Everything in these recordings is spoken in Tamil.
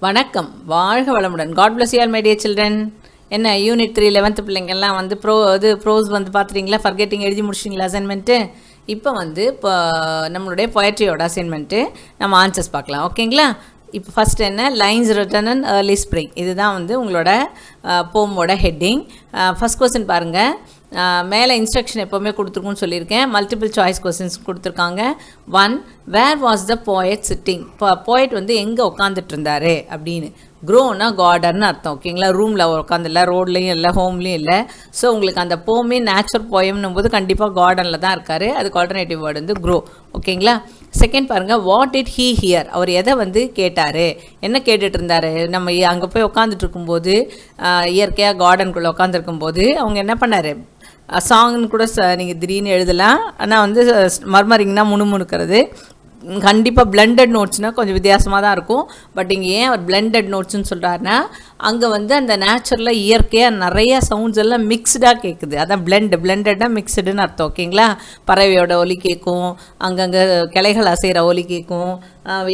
வணக்கம், வாழ்க வளமுடன். God bless you all my dear children. என்ன யூனிட் 3 11th பிள்ளைங்கள்லாம் வந்து ப்ரோஸ் வந்து பார்த்துறீங்களா? ஃபர்கெட்டிங் எழுதி முடிச்சிங்களா அசைன்மெண்ட்டு? இப்போ இப்போ நம்மளுடைய பொயட்ரியோட அசைன்மெண்ட்டு நம்ம ஆன்சர்ஸ் பார்க்கலாம், ஓகேங்களா? இப்போ ஃபஸ்ட் என்ன, lines written in early spring, இதுதான் வந்து உங்களோட போமோட ஹெட்டிங். ஃபஸ்ட் கொஸ்டின் பாருங்கள். மேலே இன்ஸ்ட்ரக்ஷன் எப்போவுமே கொடுத்துருக்குன்னு சொல்லியிருக்கேன். மல்டிபிள் சாய்ஸ் கொஸ்டின்ஸ் கொடுத்துருக்காங்க. 1, where was the poet sitting? Poet வந்து எங்கே உட்காந்துட்டு இருந்தார் அப்படின்னு. க்ரோனா கார்டன்னு அர்த்தம், ஓகேங்களா? ரூமில் உட்காந்துல, ரோட்லேயும் இல்லை, ஹோம்லேயும் இல்லை. ஸோ உங்களுக்கு அந்த போமே நேச்சுரல் போயம்னும் போது கண்டிப்பாக கார்டனில் தான் இருக்கார். அதுக்கு ஆல்டர்னேட்டிவ் வேர்டு வந்து க்ரோ, ஓகேங்களா? செகண்ட் பாருங்கள், வாட் டிட் ஹீ ஹியர்? அவர் எதை வந்து கேட்டார், என்ன கேட்டுட்டு இருந்தார்? நம்ம அங்கே போய் உட்காந்துட்டு இருக்கும்போது, இயற்கையாக கார்டனுக்குள்ளே உட்காந்துருக்கும்போது அவங்க என்ன பண்ணார்? சாங்னு கூட நீங்கள் திடீர்னு எழுதலாம். ஆனால் வந்து மர்மரிங்னா முணுமுணுக்கிறது. கண்டிப்பாக பிளெண்டட் நோட்ஸ்னால் கொஞ்சம் வித்தியாசமாக தான் இருக்கும். பட் இங்கே ஏன் அவர் பிளெண்டட் நோட்ஸ்ன்னு சொல்கிறாருன்னா, அங்கே வந்து அந்த நேச்சுரலாக இயற்கையாக நிறைய சவுண்ட்ஸ் எல்லாம் மிக்ஸ்டாக கேட்குது. அதான் பிளெண்டட்னா மிக்ஸ்டுன்னு அர்த்தம், ஓகேங்களா? பறவையோட ஒலி கேட்கும், அங்கங்கே கிளைகள் அசைகிற ஒலி கேட்கும்,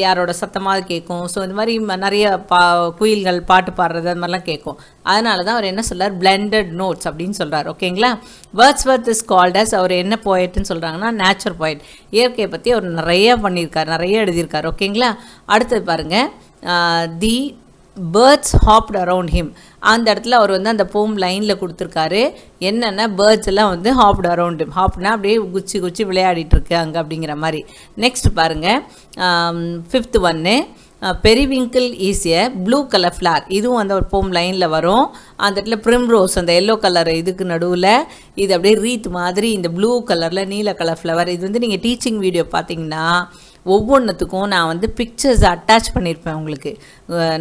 யாரோட சத்தமாக கேட்கும். ஸோ இந்த மாதிரி நிறைய குயில்கள் பாட்டு பாடுறது அது மாதிரிலாம் கேட்கும். அதனால தான் அவர் என்ன சொல்கிறார், பிளெண்டட் நோட்ஸ் அப்படின்னு சொல்கிறார், ஓகேங்களா? வேர்ட்ஸ்வர்த் இஸ் கால்ட் அஸ், அவர் என்ன போயட்னு சொல்கிறாங்கன்னா நேச்சுரல் போயட். இயற்கையை பற்றி அவர் நிறைய பண்ணியிருக்கார், நிறைய எழுதியிருக்கார், ஓகேங்களா? அடுத்தது பாருங்கள், தி பேர்ட்ஸ் ஹாப்ட் அரவுண்ட் ஹிம். அந்த இடத்துல அவர் வந்து அந்த போம் லைனில் கொடுத்துருக்காரு. என்னென்னா பேர்ட்ஸ் எல்லாம் வந்து ஹாப்ட் அரவுண்ட் ஹிம். ஹாப்னா அப்படியே குச்சி குச்சி விளையாடிட்டுருக்கு அங்கே அப்படிங்கிற மாதிரி. நெக்ஸ்ட் பாருங்கள், 5th ஒன்று, periwinkle is a blue colour flower. இதுவும் அந்த ஒரு போம் லைனில் வரும். அந்த இடத்துல ப்ரிம்ரோஸ், அந்த எல்லோ கலர் இதுக்கு நடுவில் இது அப்படியே ரீத் மாதிரி இந்த ப்ளூ கலரில் நீல கலர் ஃப்ளவர். இது வந்து நீங்கள் டீச்சிங் வீடியோ பார்த்தீங்கன்னா ஒவ்வொன்றுத்துக்கும் நான் வந்து பிக்சர்ஸ் அட்டாச் பண்ணியிருப்பேன். உங்களுக்கு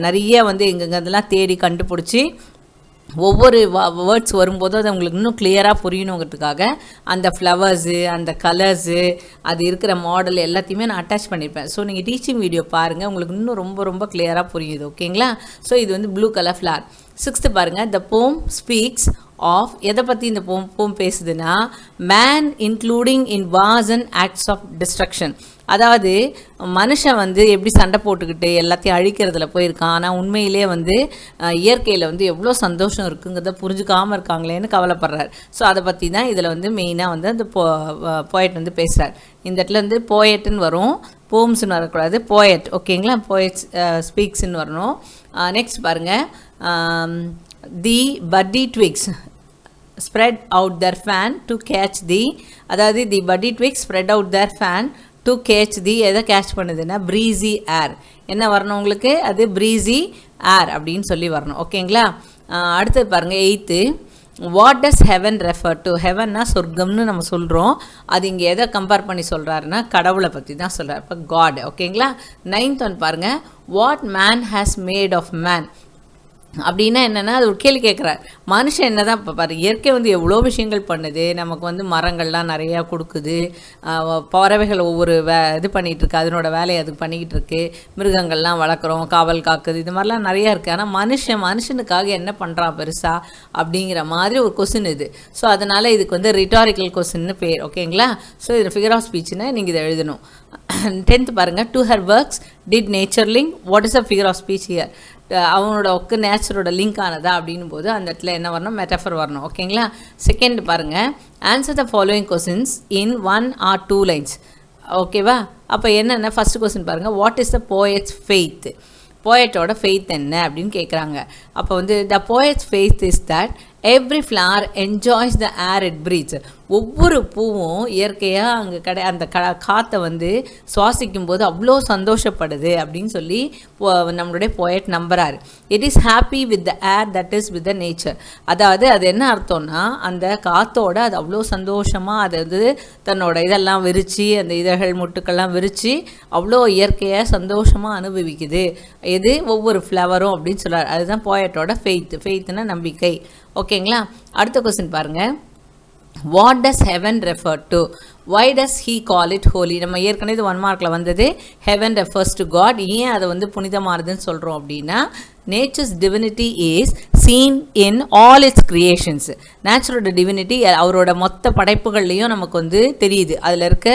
நிறைய வந்து எங்கெங்கெல்லாம் தேடி கண்டுபிடிச்சி ஒவ்வொரு வேர்ட்ஸ் வரும்போதும் அது உங்களுக்கு இன்னும் கிளியராக புரியணுங்கிறதுக்காக அந்த ஃப்ளவர்ஸு, அந்த கலர்ஸு, அது இருக்கிற மாடல் எல்லாத்தையுமே நான் அட்டாச் பண்ணியிருப்பேன். ஸோ நீங்கள் டீச்சிங் வீடியோ பாருங்கள், உங்களுக்கு இன்னும் ரொம்ப ரொம்ப கிளியராக புரியுது, ஓகேங்களா? ஸோ இது வந்து ப்ளூ கலர் ஃப்ளார். 6th பாருங்கள், த போம் ஸ்பீக்ஸ் ஆஃப், எதை பற்றி இந்த போம் பேசுதுன்னா, man including in wars and acts of destruction. அதாவது மனுஷன் வந்து எப்படி சண்டை போட்டுக்கிட்டு எல்லாத்தையும் அழிக்கிறதுல போயிருக்கான், ஆனால் உண்மையிலே வந்து இயற்கையில் வந்து எவ்வளோ சந்தோஷம் இருக்குங்கிறத புரிஞ்சுக்காமல் இருக்காங்களேன்னு கவலைப்படுறார். ஸோ அதை பற்றி தான் இதில் வந்து மெயினாக வந்து அந்த போயட் வந்து பேசுகிறார். இந்த இடத்துல வந்து போயட்டுன்னு வரும், போம்ஸ்ன்னு வரக்கூடாது, போயட், ஓகேங்களா? போயட்ஸ் ஸ்பீக்ஸ்ன்னு வரணும். நெக்ஸ்ட் பாருங்கள், the budding twigs spread out their fan to catch the, அதாவது the budding twigs spread out their fan to catch the, எதை கேட்ச் பண்ணுதுன்னா ப்ரீஸி ஏர். என்ன வரணும் உங்களுக்கு? அது ப்ரீஸி ஏர் அப்படின்னு சொல்லி வரணும், ஓகேங்களா? அடுத்தது பாருங்கள், 8th, what does heaven refer to? ஹெவன்னா சொர்க்கம்னு நம்ம சொல்கிறோம். அது இங்கே எதை கம்பேர் பண்ணி சொல்கிறாருன்னா கடவுளை பற்றி தான் சொல்கிறார், இப்போ காட், ஓகேங்களா? 9th ஒன் பாருங்கள், what man has made of man அப்படின்னா என்னென்னா, அது ஒரு கேள்வி கேட்குறார். மனுஷன் என்ன தான் இப்போ பாரு, இயற்கை வந்து எவ்வளோ விஷயங்கள் பண்ணுது. நமக்கு வந்து மரங்கள்லாம் நிறையா கொடுக்குது, பறவைகள் ஒவ்வொரு இது பண்ணிகிட்ருக்கு, அதனோட வேலையை அதுக்கு பண்ணிக்கிட்டு இருக்கு, மிருகங்கள்லாம் வளர்க்குறோம், காவல் காக்குது, இது மாதிரிலாம் நிறையா இருக்குது. ஆனால் மனுஷனுக்காக என்ன பண்ணுறான் பெருசாக அப்படிங்கிற மாதிரி ஒரு கொஸ்டின் இது. ஸோ அதனால் இதுக்கு வந்து ரிட்டாரிக்கல் கொஸ்டின்னு பேர், ஓகேங்களா? ஸோ இது ஃபிகர் ஆஃப் ஸ்பீச்சுன்னு நீங்கள் இதை எழுதணும். 10th பாருங்கள், to her works did nature link, what is a figure of speech here? அவனோட ஒர்க்கு நேச்சரோட லிங்க் ஆனதா அப்படின்னும் போது அந்த இடத்துல என்ன வரணும்? மெட்டஃபர் வரணும், ஓகேங்களா? செகண்ட் பாருங்கள், answer the following questions in 1 or 2 lines, ஓகேவா? அப்போ என்னென்ன, ஃபஸ்ட் கொஸ்டின் பாருங்கள், what is the poet's faith? போயட்டோட ஃபெய்த் என்ன அப்படின்னு கேட்குறாங்க. அப்போ வந்து the poet's faith is that every flower enjoys the air it breathes. ஒவ்வொரு பூவும் இயற்கையாக அங்கே அந்த காற்றை வந்து சுவாசிக்கும் போது அவ்வளோ சந்தோஷப்படுது அப்படின்னு சொல்லி நம்மளுடைய போயட் நம்புறாரு. It is happy with the air that is with the nature. அதாவது அது என்ன அர்த்தம்னா, அந்த காற்றோட அது அவ்வளோ சந்தோஷமாக அது வந்து தன்னோட இதெல்லாம் விரித்து, அந்த இதழ்கள் முட்டுக்கள்லாம் விரித்து அவ்வளோ இயற்கையாக சந்தோஷமாக அனுபவிக்குது. இது ஒவ்வொரு ஃப்ளவரும் அப்படின்னு சொல்கிறார். அதுதான் போயட்டோட ஃபெய்த்னா நம்பிக்கை, ஓகேங்களா? அடுத்த கொஸ்டின் பாருங்கள், what does heaven refer to? Why does he call it holy? நம்ம ஏற்கனவே இது 1 மார்க்கில் வந்தது. Heaven refers to God. ஏன் அதை வந்து புனிதமானதுன்னு சொல்கிறோம் அப்படின்னா, nature's divinity is seen in all its creations. நேச்சரோட டிவினிட்டி அவரோட மொத்த படைப்புகள்லையும் நமக்கு வந்து தெரியுது. அதில் இருக்க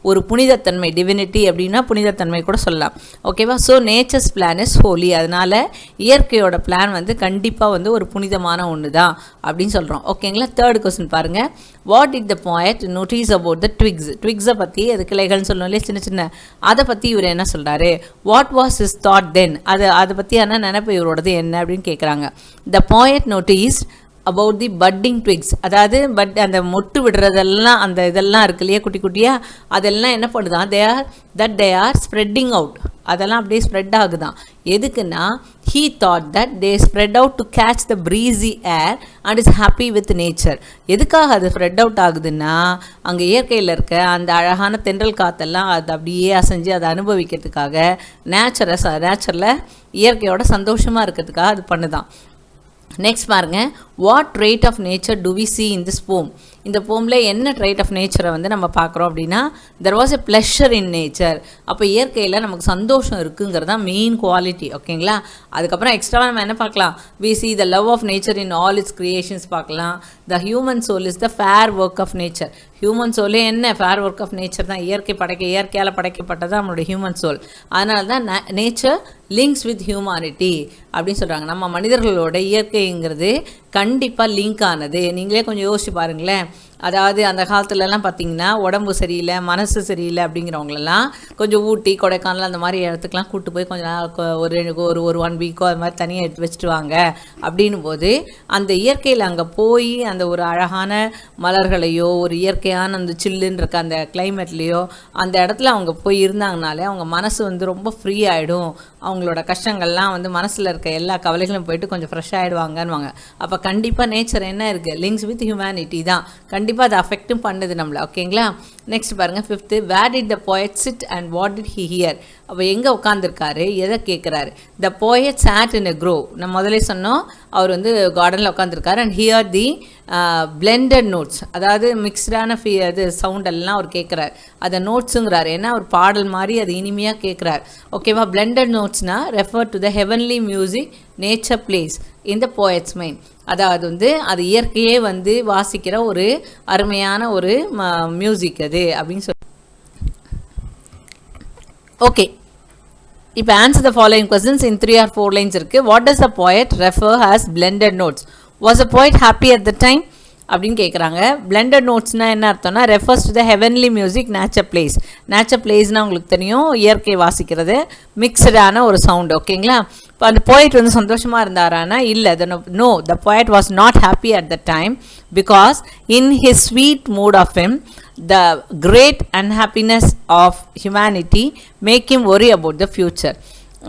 ஒரு புனிதத்தன்மை, டிவினிட்டி அப்படின்னா புனிதத்தன்மை கூட சொல்லலாம். ஓகேவா? So nature's plan is holy. அதனால் இயற்கையோட பிளான் வந்து கண்டிப்பாக வந்து ஒரு புனிதமான ஒன்று தான் அப்படின்னு சொல்கிறோம். ஓகேங்களா? தேர்ட் கொஸ்டின் பாருங்கள். What did the poet notice about the twigs? ட்விக்ஸை பற்றி, அது கிளைகள்னு சொல்லணும் இல்லையா, சின்ன சின்ன, அதை பற்றி இவர் என்ன சொல்கிறாரு? What was his thought then? அதை பற்றியான நினைப்பு இவரோடது என்ன அப்படின்னு கேட்குறாங்க. த poet noticed about the budding twigs. அதாவது அந்த மொட்டு விடுறதெல்லாம், அந்த இதெல்லாம் இருக்கு இல்லையா குட்டி குட்டியாக, அதெல்லாம் என்ன பண்ணுதான், they are spreading out. அதெல்லாம் அப்படியே ஸ்ப்ரெட் ஆகுதான். எதுக்குன்னா he thought that they spread out to catch the breezy air and is happy with nature. எதுக்காக அது ஸ்ப்ரெட் அவுட் ஆகுதுன்னா, அங்கே இயற்கையில் இருக்க அந்த அழகான தென்றல் காற்றெல்லாம் அது அப்படியே அசைஞ்சு அதை அனுபவிக்கிறதுக்காக, நேச்சரில் இயற்கையோட சந்தோஷமாக இருக்கிறதுக்காக அது பண்ணுதான். நெக்ஸ்ட் பாருங்கள். What trait of nature do we see in this poem? இந்த போமில் என்ன ட்ரைட் ஆஃப் நேச்சரை வந்து நம்ம பார்க்குறோம் அப்படின்னா, there was a pleasure in nature. அப்போ இயற்கையில் நமக்கு சந்தோஷம் இருக்குங்கிறது தான் மெயின் குவாலிட்டி. ஓகேங்களா? அதுக்கப்புறம் எக்ஸ்ட்ராவாக நம்ம என்ன பார்க்கலாம்? We see the love of nature in all its creations பார்க்கலாம். The human soul is the fair work of nature. Human சோலே என்ன? ஃபேர் ஒர்க் ஆஃப் நேச்சர் தான். இயற்கையால் படைக்கப்பட்டது தான் நம்மளுடைய ஹியூமன் சோல். அதனால தான் நேச்சர் லிங்க்ஸ் வித் ஹியூமானிட்டி அப்படின்னு சொல்கிறாங்க. நம்ம மனிதர்களோட இயற்கைங்கிறது கண்டிப்பாக லிங்க் ஆனது. நீங்களே கொஞ்சம் யோசிச்சு பாருங்களேன். அதாவது அந்த காலத்துலலாம் பார்த்திங்கன்னா உடம்பு சரியில்லை, மனசு சரியில்லை அப்படிங்கிறவங்களெல்லாம் கொஞ்சம் ஊட்டி, கொடைக்கானல் அந்த மாதிரி இடத்துக்குலாம் கூப்பிட்டு போய் கொஞ்சம் நாள் ஒரு 1 வீக்கோ அது மாதிரி தனியாக எடுத்து வச்சுட்டு வாங்க அப்படின்னும் போது, அந்த இயற்கையில் அங்கே போய் அந்த ஒரு அழகான மலர்களையோ ஒரு இயற்கையான அந்த சில்லுன்னு இருக்க அந்த கிளைமேட்லேயோ அந்த இடத்துல அவங்க போய் இருந்தாங்கனாலே அவங்க மனசு வந்து ரொம்ப ஃப்ரீ ஆகிடும். அவங்களோட கஷ்டங்கள்லாம் வந்து மனசில் இருக்க எல்லா கவலைகளும் போயிட்டு கொஞ்சம் ஃப்ரெஷ் ஆகிடுவாங்கன்னுவாங்க. அப்போ கண்டிப்பாக நேச்சர் என்ன இருக்குது? லிங்க்ஸ் வித் ஹியூமனிட்டி தான். கண்டிப்பாக அது அஃபெக்டும் பண்ணுது நம்மளை. ஓகேங்களா? நெக்ஸ்ட் பாருங்கள். 5th. Where did the poet sit and what did he hear? அப்போ எங்கே உட்காந்துருக்காரு, எதை கேட்குறாரு? த poet sat in a grove. நம்ம முதலே சொன்னோம், அவர் வந்து கார்டனில் உட்காந்துருக்காரு. And here the blended notes, அதாவது மிக்ஸ்டான இது சவுண்டெல்லாம் அவர் கேட்குறாரு. அதை நோட்ஸுங்கிறார். ஏன்னா ஒரு பாடல் மாதிரி அது இனிமையாக கேட்குறாரு. ஓகேவா? பிளெண்டட் நோட்ஸ்னால் refer to the heavenly music nature plays in the poet's mind. அதாவது வந்து அது இயற்கையே வந்து வாசிக்கிற ஒரு அருமையான ஒரு மியூசிக் அது அப்படின்னு சொல்லி. ஓகே, இப்போ answer the following questions in 3 or 4 lines இருக்குது. What does the poet refer as blended notes? Was the poet happy at the time அப்படின்னு கேட்குறாங்க. பிளெண்டட் நோட்ஸ்னால் என்ன அர்த்தம்னா, refers to the heavenly music nature plays. Nature பிளேஸ்னால் உங்களுக்கு தெரியும், இயற்கை வாசிக்கிறது, மிக்சடான ஒரு சவுண்டு. ஓகேங்களா? இப்போ அந்த போய்ட் வந்து சந்தோஷமாக இருந்தாரானா இல்லை. No, the poet was not happy at the time because in his sweet mood of him the great unhappiness of humanity make him worry about the future.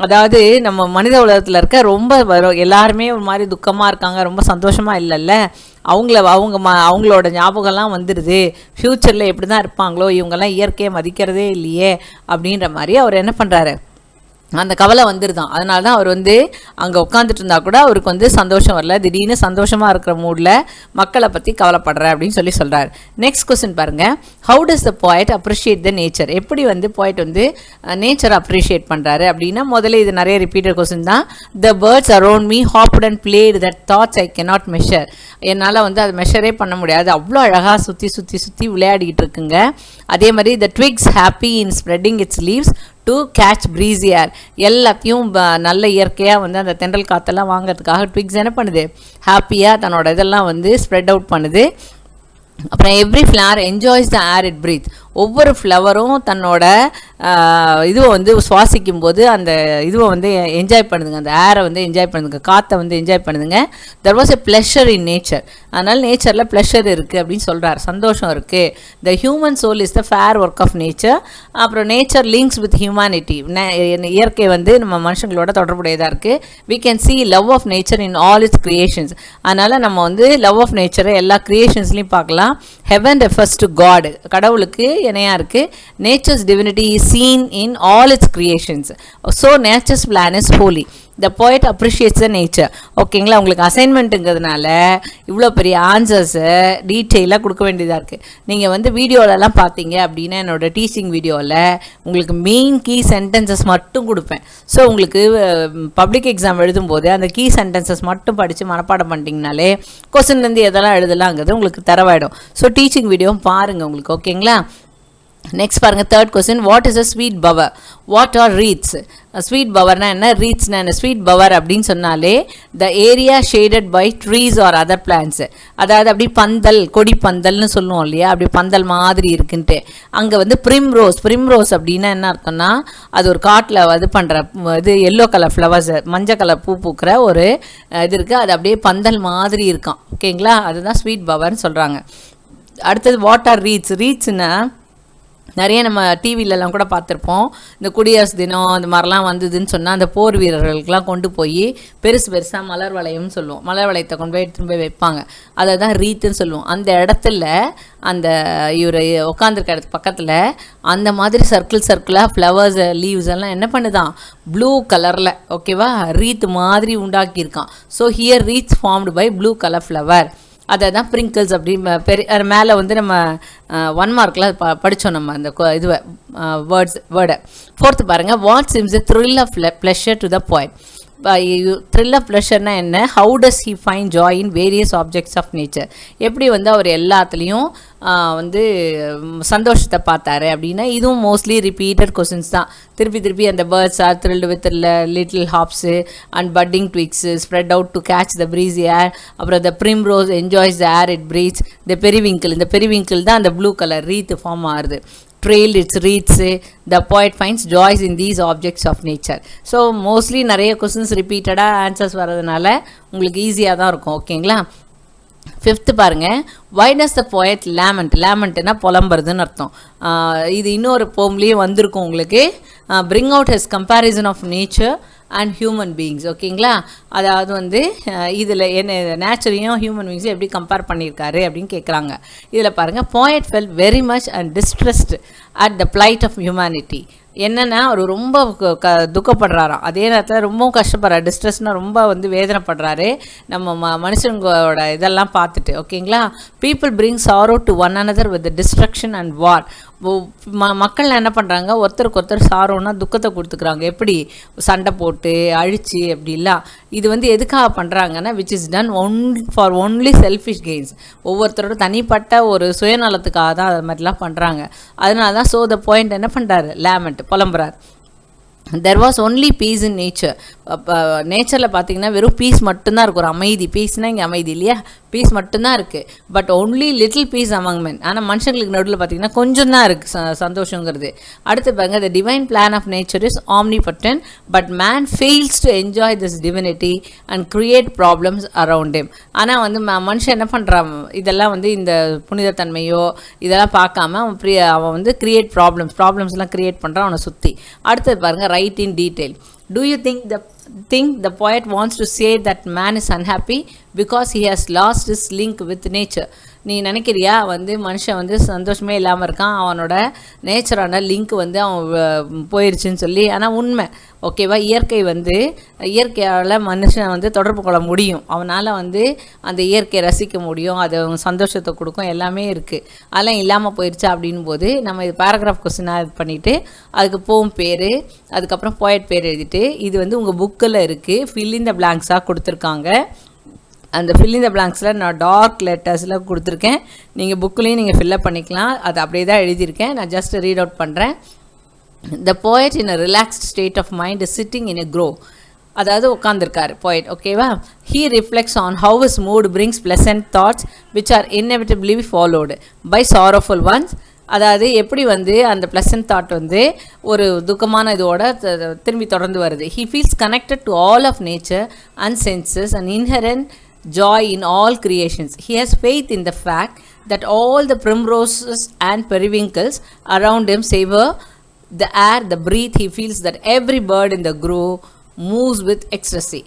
அதாவது நம்ம மனித உலகத்தில் இருக்க ரொம்ப எல்லாருமே ஒரு மாதிரி துக்கமாக இருக்காங்க, ரொம்ப சந்தோஷமாக இல்லைல்ல, அவங்களோட ஞாபகம்லாம் வந்துடுது. ஃப்யூச்சரில் எப்படி தான் இருப்பாங்களோ, இவங்கெல்லாம் இயற்கையை மதிக்கிறதே இல்லையே அப்படின்ற மாதிரி அவர் என்ன பண்ணுறாரு, அந்த கவலை வந்துடுதான். அதனால தான் அவர் வந்து அங்கே உட்காந்துட்டு இருந்தால் கூட அவருக்கு வந்து சந்தோஷம் வரல. திடீர்னு சந்தோஷமாக இருக்கிற மூடில் மக்களை பற்றி கவலைப்படுற அப்படின்னு சொல்கிறார். நெக்ஸ்ட் கொஸ்டின் பாருங்கள். How does the poet appreciate the nature? எப்படி வந்து poet வந்து நேச்சரை அப்ரிஷியேட் பண்ணுறாரு அப்படின்னா, முதல்ல இது நிறைய ரிப்பீட்டட் கொஸ்டின் தான். The birds around me hopped and played that thoughts I cannot measure. என்னால் வந்து அதை மெஷரே பண்ண முடியாது, அவ்வளோ அழகாக சுற்றி விளையாடிக்கிட்டு இருக்குங்க. அதே மாதிரி the twigs happy in spreading its leaves to catch breezy air. எல்லாத்தையும் நல்ல இயற்கையாக வந்து அந்த தென்றல் காற்றெல்லாம் வாங்கிறதுக்காக ட்விக்ஸ் என்ன பண்ணுது, ஹாப்பியாக தன்னோட இதெல்லாம் வந்து ஸ்ப்ரெட் அவுட் பண்ணுது. அப்புறம் every flower enjoys the air it breathe. ஒவ்வொரு ஃப்ளவரும் தன்னோட இதுவை வந்து சுவாசிக்கும் போது அந்த இதுவை வந்து என்ஜாய் பண்ணுதுங்க, அந்த ஏரை வந்து என்ஜாய் பண்ணுதுங்க, காற்றை வந்து என்ஜாய் பண்ணுதுங்க. There was a pleasure in nature. அதனால் நேச்சரில் ப்ளஷர் இருக்குது அப்படின்னு சொல்கிறார், சந்தோஷம் இருக்குது. The human soul is the fair work of nature. அப்புறம் நேச்சர் லிங்க்ஸ் வித் ஹியூமனிட்டி. இயற்கை வந்து நம்ம மனுஷங்களோட தொடர்புடையதாக இருக்குது. We can see love of nature in all its creations. அதனால் நம்ம வந்து லவ் ஆஃப் நேச்சரை எல்லா கிரியேஷன்ஸ்லையும் பார்க்கலாம். ஹெவன் ரெஃபர்ஸ் டு காட், கடவுளுக்கு இணையாக இருக்குது. Nature's divinity is seen in all its creations. So nature's plan is holy. The poet appreciates the nature. ஓகேங்களா, உங்களுக்கு அசைன்மெண்ட்டுங்கிறதுனால இவ்வளோ பெரிய ஆன்சர்ஸை டீட்டெயிலாக கொடுக்க வேண்டியதாக இருக்குது. நீங்கள் வந்து வீடியோலலாம் பார்த்தீங்க அப்படின்னா என்னோடய டீச்சிங் வீடியோவில் உங்களுக்கு மெயின் கீ சென்டென்சஸ் மட்டும் கொடுப்பேன். ஸோ உங்களுக்கு பப்ளிக் எக்ஸாம் எழுதும்போது அந்த கீ சென்டென்சஸ் மட்டும் படித்து மனப்பாடம் பண்ணிட்டீங்கனாலே கொஸ்டின்லேருந்து எதெல்லாம் எழுதலாங்கிறது உங்களுக்கு தரவாயிடும். ஸோ டீச்சிங் வீடியோவும் பாருங்கள் உங்களுக்கு. ஓகேங்களா, நெக்ஸ்ட் பாருங்கள், third question. What is a sweet bower? What are reeds? Sweet பவர்னா என்ன, ரீட்ஸ்னா என்ன? ஸ்வீட் பவர் அப்படின்னு சொன்னாலே the area shaded by trees or other plants, அதாவது அப்படி பந்தல், கொடி பந்தல்னு சொல்லுவோம் இல்லையா, அப்படி பந்தல் மாதிரி இருக்குன்ட்டு. அங்கே வந்து ப்ரிம்ரோஸ் அப்படின்னா என்ன அர்த்தம்னா, அது ஒரு காட்டில் இது பண்ணுற இது எல்லோ கலர் ஃப்ளவர்ஸ், மஞ்சள் கலர் பூ பூக்கிற ஒரு இது இருக்குது, அது அப்படியே பந்தல் மாதிரி இருக்கான். ஓகேங்களா, அதுதான் ஸ்வீட் பவர்னு சொல்கிறாங்க. அடுத்தது வாட் ஆர் ரீட்ஸ்? ரீட்ஸ்னா நிறைய நம்ம டிவிலெலாம் கூட பார்த்துருப்போம். இந்த குடியரசு தினம் அந்த மாதிரிலாம் வந்ததுன்னு சொன்னால் அந்த போர் வீரர்களுக்கெலாம் கொண்டு போய் பெருசாக மலர் வளையம்னு சொல்லுவோம், மலர் வளையத்தை கொண்டு போய் எடுத்துன்னு போய் வைப்பாங்க, அதை தான் ரீத்துன்னு சொல்லுவோம். அந்த இடத்துல அந்த இவர் உட்காந்துருக்க இடத்து பக்கத்தில் அந்த மாதிரி சர்க்கிளாக ஃப்ளவர்ஸ் லீவ்ஸ் எல்லாம் என்ன பண்ணுதான், ப்ளூ கலரில், ஓகேவா, ரீத் மாதிரி உண்டாக்கியிருக்கான். So here wreaths formed by blue colour flower. அதை தான் ப்ரிங்கிள்ஸ் அப்படி மேலே வந்து நம்ம 1 மார்க்கில் படித்தோம் நம்ம அந்த இதுவை வேர்டை. ஃபோர்த்து பாருங்கள், what seems a thrill of pleasure to the poet? Thrill of ப்ளஷர்னா என்ன? How does he find joy in various objects of nature? எப்படி வந்து அவர் எல்லாத்துலேயும் வந்து சந்தோஷத்தை பார்த்தாரு அப்படின்னா, இதுவும் மோஸ்ட்லி ரிப்பீட்டட் கொஸ்டின்ஸ் தான். திருப்பி அந்த birds are thrilled with little hops and budding twigs spread out to catch the breezy air. அப்புறம் the primrose enjoys the air it breathes. இந்த பெரிவிங்கிள் தான் அந்த ப்ளூ கலர் ரீத் ஃபார்ம் ஆகுது. trail its reeds, the poet finds joys in these objects of nature. So mostly நிறைய கொஸ்டின்ஸ் ரிப்பீட்டடாக ஆன்சர்ஸ் வர்றதுனால உங்களுக்கு ஈஸியாக தான் இருக்கும். ஓகேங்களா, ஃபிஃப்த்து பாருங்கள், why does the poet lament? லேமெண்ட்னா புலம்புறதுன்னு அர்த்தம். இது இன்னொரு போம்லேயும் வந்திருக்கும் உங்களுக்கு. bring out his comparison of nature and human beings. ஓகேங்களா, அதாவது வந்து இதில் என்ன நேச்சரையும் ஹியூமன் பீயிங்ஸும் எப்படி கம்பேர் பண்ணியிருக்காரு அப்படின்னு கேட்குறாங்க. இதில் பாருங்கள், poet fell very much and distressed at the plight of humanity. என்னென்னா அவர் ரொம்ப துக்கப்படுறாராம், அதே நேரத்தில் ரொம்பவும் கஷ்டப்படுறாரு. டிஸ்ட்ரெஸ்னால் ரொம்ப வந்து வேதனைப்படுறாரு நம்ம மனுஷங்களோட இதெல்லாம் பார்த்துட்டு. ஓகேங்களா, people bring sorrow to one another with destruction and war. மக்கள் என்ன பண்ணுறாங்க, ஒருத்தருக்கு ஒருத்தர் சாரோன்னா துக்கத்தை கொடுத்துக்குறாங்க. எப்படி சண்டை போட்டு அழிச்சு அப்படிலாம். இது வந்து எதுக்காக பண்ணுறாங்கன்னா, which is done for only selfish gains. ஒவ்வொருத்தரோட தனிப்பட்ட ஒரு சுயநலத்துக்காக தான் அது மாதிரிலாம் பண்ணுறாங்க. அதனால தான் ஸோ த பாயிண்ட் என்ன பண்ணுறாரு, லேமெண்ட், புலம்புறார். There was only peace in nature. நேச்சரில் பார்த்தீங்கன்னா வெறும் பீஸ் மட்டும்தான் இருக்கும், ஒரு அமைதி. பீஸ்னால் இங்கே அமைதி இல்லையா, பீஸ் மட்டும்தான் இருக்குது. But only little peace among men. ஆனால் மனுஷங்களுக்கு நடுவில் பார்த்தீங்கன்னா கொஞ்சம் தான் இருக்குது சந்தோஷங்கிறது. அடுத்து பாருங்க, the divine plan of nature is omnipotent but man fails to enjoy this divinity and create problems around him. ஆனால் வந்து மனுஷன் என்ன பண்ணுறான், இதெல்லாம் வந்து இந்த புனிதத்தன்மையோ இதெல்லாம் பார்க்காம அவன் வந்து கிரியேட் ப்ராப்ளம்ஸ்லாம் கிரியேட் பண்ணுறான் அவனை சுற்றி. அடுத்தது பாருங்கள், right in detail. Do you think the poet wants to say that man is unhappy because he has lost his link with nature? நீ நினைக்கிறியா வந்து மனுஷன் வந்து சந்தோஷமே இல்லாமல் இருக்கான், அவனோட நேச்சரான லிங்க் வந்து அவன் போயிடுச்சுன்னு சொல்லி. ஆனால் உண்மை, ஓகேவா, இயற்கையால் மனுஷன் வந்து தொடர்பு கொள்ள முடியும், அவனால் வந்து அந்த இயற்கையை ரசிக்க முடியும், அது சந்தோஷத்தை கொடுக்கும், எல்லாமே இருக்குது. அதெல்லாம் இல்லாமல் போயிடுச்சா அப்படின் போது நம்ம இது பேராகிராஃப் கொஸ்டினாக இது பண்ணிவிட்டு அதுக்கு போம் பேர், அதுக்கப்புறம் போயட் பேர் எழுதிட்டு, இது வந்து உங்கள் புக்கில் இருக்குது, ஃபில் இன் த பிளாங்க்ஸாக கொடுத்துருக்காங்க. அந்த ஃபில் இன் த பிளாங்க்ஸில் நான் டார்க் லெட்டர்ஸில் கொடுத்துருக்கேன். நீங்கள் புக்கிலையும் நீங்கள் ஃபில்லப் பண்ணிக்கலாம், அது அப்படியே தான் எழுதியிருக்கேன். நான் ஜஸ்ட் ரீட் அவுட் பண்ணுறேன். The poet in a relaxed state of mind is sitting in a grove. அதாவது உட்காந்துருக்காரு போயட், ஓகேவா. He reflects on how his mood brings pleasant thoughts which are inevitably followed by sorrowful ones. அதாவது எப்படி வந்து அந்த ப்ளசன்ட் தாட் வந்து ஒரு துக்கமான இதோட திரும்பி தொடர்ந்து வருது. He feels connected to all of nature and senses and inherent joy in all creations. He has faith in the fact that all the primroses and periwinkles around him savor the air, the breath. He feels that every bird in the grove moves with ecstasy.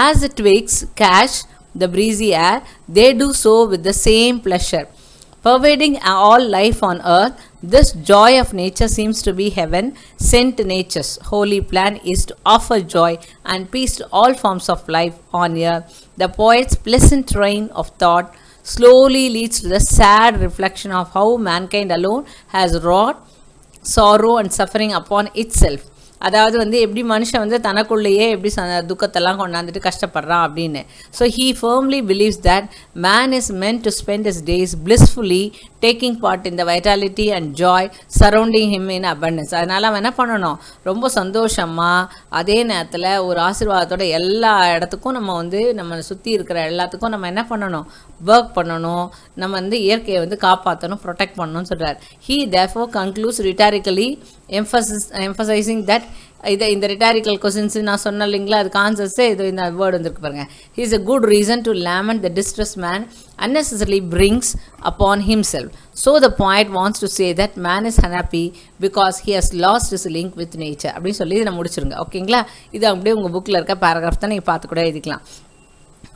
As the twigs catch the breezy air, they do so with the same pleasure. Pervading all life on earth, This joy of nature seems to be heaven sent. Nature's holy plan is to offer joy and peace to all forms of life on earth. The poet's pleasant train of thought slowly leads to the sad reflection of how mankind alone has wrought sorrow and suffering upon itself. அதாவது வந்து எப்படி மனுஷன் வந்து தனக்குள்ளேயே எப்படி துக்கத்தெல்லாம் கொண்டாந்துட்டு கஷ்டப்படுறான் அப்படின்னு. So he firmly believes that man is meant to spend his days blissfully taking part in the vitality and joy surrounding him in abundance. அதனால் அவன் என்ன பண்ணணும், ரொம்ப சந்தோஷமாக அதே நேரத்தில் ஒரு ஆசீர்வாதத்தோட எல்லா இடத்துக்கும் நம்ம வந்து நம்ம சுற்றி இருக்கிற எல்லாத்துக்கும் நம்ம என்ன பண்ணணும், ஒர்க் பண்ணணும், நம்ம வந்து இயற்கையை வந்து காப்பாற்றணும், ப்ரொடெக்ட் பண்ணணும்னு சொல்கிறார். He therefore concludes rhetorically emphasizing that இந்த ரிட்டாரிக்கல் கொஸ்டின்ஸ் நான் சொன்னேன் இல்லைங்களா, அதுக்கு ஆன்சர்ஸே இது இந்த வேர்டு வந்துருக்கு பாருங்க. He is a good reason to lament the distressed man unnecessarily brings upon himself. So the poet wants to say that man is unhappy because he has lost his link with nature அப்படின்னு சொல்லி இதை முடிச்சிருங்க. ஓகேங்களா, இது அப்படியே உங்கள் புக்கில் இருக்க பேராகிராஃப் தான் நீங்கள் பார்த்து கூட எழுதிக்கலாம்.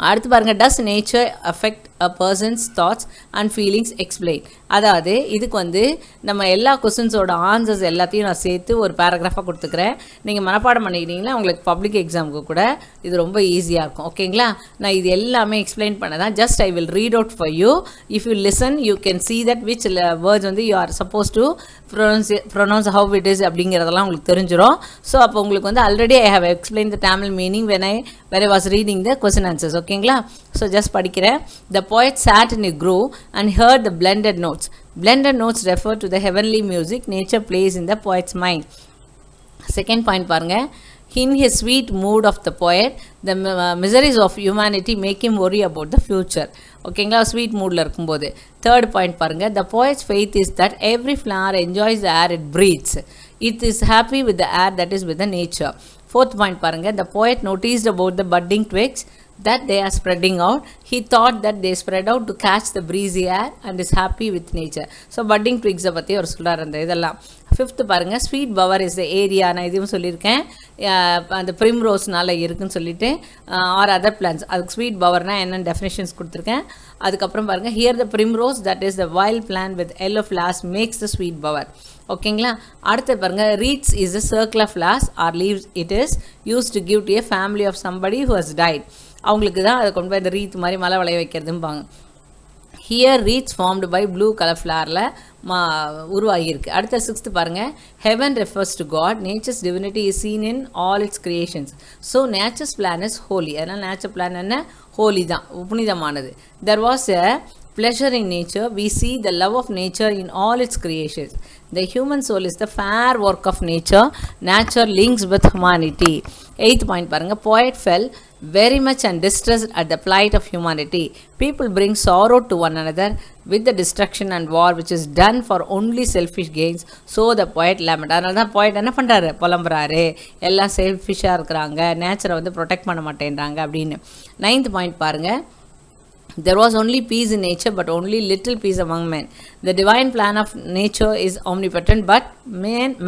அடுத்து பாருங்கள், does nature affect a person's thoughts and feelings explain. அதாவது இதுக்கு வந்து நம்ம எல்லா கொஸ்டின்ஸோட ஆன்சர்ஸ் எல்லாத்தையும் நான் சேர்த்து ஒரு பேராகிராஃபாக கொடுத்துக்கிறேன். நீங்கள் மனப்பாடம் பண்ணிக்கிட்டீங்கன்னா உங்களுக்கு பப்ளிக் எக்ஸாமுக்கு கூட இது ரொம்ப ஈஸியாக இருக்கும். ஓகேங்களா, நான் இது எல்லாமே எக்ஸ்பிளைன் பண்ண தான். Just I will read out for you. If you listen you can see that which words வந்து you are supposed to pronounce how it is அப்படிங்கிறதெல்லாம் உங்களுக்கு தெரிஞ்சிடும். ஸோ அப்போ உங்களுக்கு வந்து already I have explain the Tamil meaning when I was reading the question answers. ஓகேங்களா, ஸோ ஜஸ்ட் படிக்கிறேன். The poet sat in a grove and heard the blended notes. Blended notes refer to the heavenly music nature plays in the poet's mind. Second point பாருங்க, in his sweet mood of the poet, the miseries of humanity make him worry about the future. ஓகேங்களா, ஸ்வீட் மூடில் இருக்கும்போது. தேர்ட் பாயிண்ட் பாருங்கள், the poet's faith is that every flower enjoys the air it breathes. It is happy with the air that is with the nature. Fourth point பாருங்கள், the poet noticed about the budding twigs that they are spreading out. He thought that they spread out to catch the breezy air and is happy with nature. So budding twigs பற்றி ஒரு சொல்கிறார் அந்த இதெல்லாம். ஃபிஃப்த்து பாருங்கள், sweet power is the area. நான் இதுவும் சொல்லியிருக்கேன், அந்த ப்ரிம்ரோஸ்னால் இருக்குன்னு சொல்லிட்டு ஆர் அதர் பிளான்ஸ். அதுக்கு ஸ்வீட் பவர்னால் என்னென்ன டெஃபினேஷன்ஸ் கொடுத்துருக்கேன். அதுக்கப்புறம் பாருங்கள், here the primrose that is the wild plan with yellow flowers makes the sweet power. ஓகேங்களா, அடுத்து பாருங்கள், reads is a circle of flowers or leaves. It is used to give to a family of somebody who has died. அவங்களுக்கு தான் அதை கொண்டு போய் இந்த ரீத் மாதிரி மலை விளைய வைக்கிறதும்பாங்க. Here reeds formed by blue colour ஃப்ளாரில் உருவாகியிருக்கு. அடுத்த சிக்ஸ்த்து பாருங்கள், heaven refers to God. Nature's divinity is seen in all its creations. So nature's plan is holy. அதனால் நேச்சர் பிளான் என்ன, ஹோலி தான், புனிதமானது. There was a pleasure in nature. We see the love of nature in all its creations. The human soul is the fair work of nature. Nature links with humanity. Eighth point பாருங்க, poet fell very much and distressed at the plight of humanity. People bring sorrow to one another with the destruction and war which is done for only selfish gains. So the poet lament. அதனால தான் poet என்ன பண்ணுறாரு, புலம்புறாரு, எல்லாம் செல்ஃபிஷாக இருக்கிறாங்க, நேச்சரை வந்து ப்ரொடெக்ட் பண்ண மாட்டேன்றாங்க அப்படின்னு. நைன்த் பாயிண்ட் பாருங்கள், there was only peace in nature but only little peace among men. The divine plan of nature is omnipotent but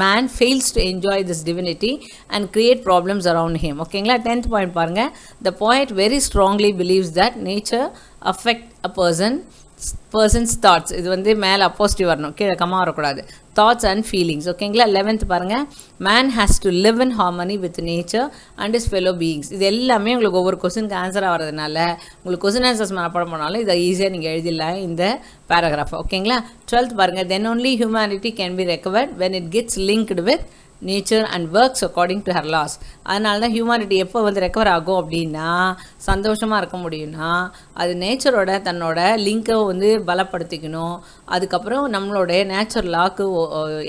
man fails to enjoy this divinity and create problems around him. ஓகேங்களா, 10th point பாருங்க, the poet very strongly believes that nature affect a person's thoughts. இது வந்து மேலே அப்போசிட்டிவ் வரணும், கீழே கம்மா வரக்கூடாது. Thoughts and feelings. ஓகேங்களா, 11th பாருங்கள், man has to live in harmony with nature and is fellow beings. இது எல்லாமே உங்களுக்கு ஒவ்வொரு கொஸ்டினுக்கு ஆன்சராக வரதுனால உங்களுக்கு கொஸ்டின் ஆன்சர்ஸ் மனப்பாடம் பண்ணாலும் இதை ஈஸியாக நீங்கள் எழுதிடலாம் இந்த பேராகிராஃப். ஓகேங்களா, 12th பாருங்கள், தென் only humanity can be recovered when it gets linked with nature and works according to her laws. அதனால தான் ஹியூமனிட்டி எப்போ வந்து ரெக்கவர் ஆகும் அப்படின்னா, சந்தோஷமாக இருக்க முடியும்னா அது நேச்சரோட தன்னோட லிங்கை வந்து பலப்படுத்திக்கணும். அதுக்கப்புறம் நம்மளோட நேச்சர் லாக்கு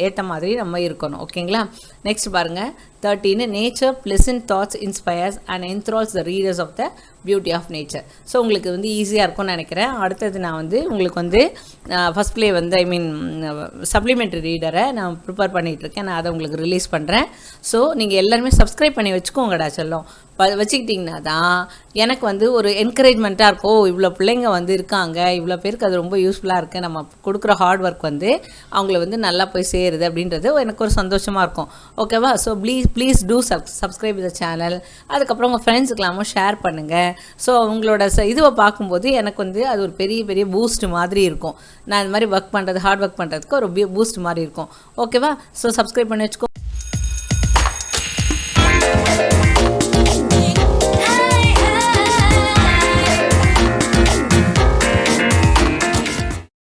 ஏற்ற மாதிரி நம்ம இருக்கணும். ஓகேங்களா, நெக்ஸ்ட் பாருங்கள், 13 nature pleasant thoughts inspires and enthrals the readers of the beauty of nature. So உங்களுக்கு வந்து ஈஸியாக இருக்கும்னு நினைக்கிறேன். அடுத்தது நான் வந்து உங்களுக்கு வந்து ஃபஸ்ட் ப்ளே வந்து ஐ மீன் சப்ளிமெண்ட்ரி ரீடரை நான் ப்ரிப்பேர் பண்ணிகிட்ருக்கேன். நான் அதை உங்களுக்கு ரிலீஸ் பண்ணுறேன். ஸோ நீங்கள் எல்லாருமே சப்ஸ்கிரைப் பண்ணி வச்சுக்கோங்கடா செல்லம். வச்சுக்கிட்டிங்கன்னா தான் எனக்கு வந்து ஒரு என்கரேஜ்மெண்ட்டாக இருக்கும். இவ்வளோ பிள்ளைங்க வந்து இருக்காங்க, இவ்வளோ பேருக்கு அது ரொம்ப யூஸ்ஃபுல்லாக இருக்குது, நம்ம கொடுக்குற ஹார்ட் ஒர்க் வந்து அவங்கள வந்து நல்லா போய் சேருது அப்படின்றது எனக்கு ஒரு சந்தோஷமாக இருக்கும். ஓகேவா? So please do subscribe the channel. அதுக்கப்புறம் உங்கள் ஃப்ரெண்ட்ஸுக்கெல்லாமும் ஷேர் பண்ணுங்கள். ஸோ உங்களோட இதுவை பார்க்கும்போது எனக்கு வந்து அது ஒரு பெரிய பெரிய பூஸ்ட் மாதிரி இருக்கும். நான் இந்த மாதிரி ஒர்க் பண்ணுறது, ஹார்ட் ஒர்க் பண்ணுறதுக்கு ஒரு பூஸ்ட் மாதிரி இருக்கும். ஓகேவா? ஸோ சப்ஸ்கிரைப் பண்ணி வச்சுக்கோ.